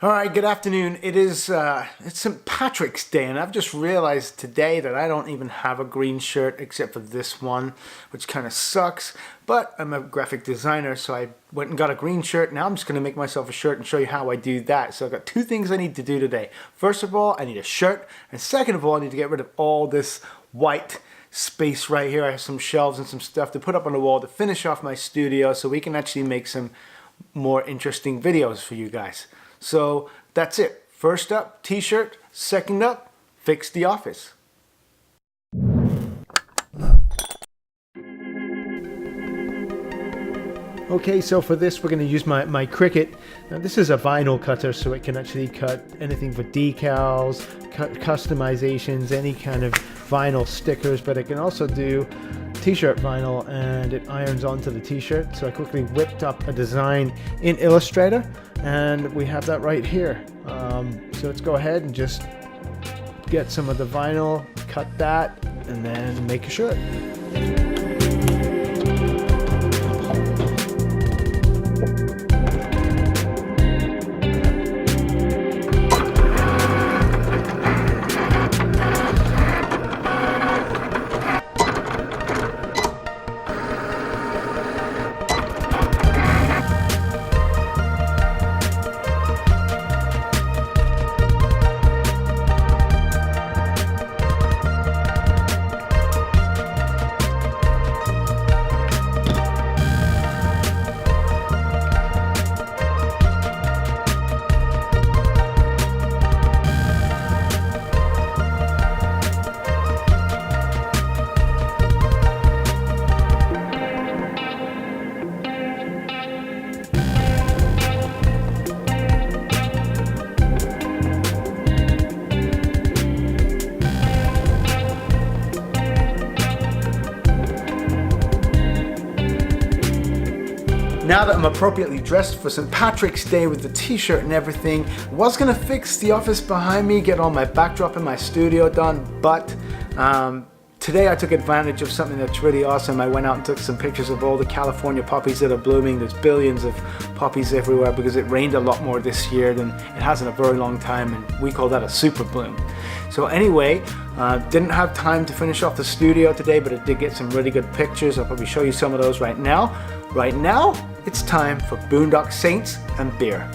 All right, good afternoon. It's St. Patrick's Day, and I've just realized today that I don't even have a green shirt except for this one, which kind of sucks. But I'm a graphic designer, so I went and got a green shirt. Now I'm just going to make myself a shirt and show you how I do that. So I've got two things I need to do today. First of all, I need a shirt, and second of all, I need to get rid of all this white space right here. I have some shelves and some stuff to put up on the wall to finish off my studio so we can actually make some more interesting videos for you guys. So that's it. First up, t-shirt. Second up, fix the office. Okay, so for this we're going to use my Cricut. Now this is a vinyl cutter, so it can actually cut anything for decals, customizations, any kind of vinyl stickers, but it can also do t-shirt vinyl, and it irons onto the t-shirt. So I quickly whipped up a design in Illustrator, and we have that right here. So let's go ahead and just get some of the vinyl, cut that, and then make a shirt. Now that I'm appropriately dressed for St. Patrick's Day with the t-shirt and everything, I was gonna fix the office behind me, get all my backdrop in my studio done, but today I took advantage of something that's really awesome. I went out and took some pictures of all the California poppies that are blooming. There's billions of poppies everywhere because it rained a lot more this year than it has in a very long time, and we call that a super bloom. So anyway, didn't have time to finish off the studio today, but I did get some really good pictures. I'll probably show you some of those right now. Right now, it's time for Boondock Saints and beer.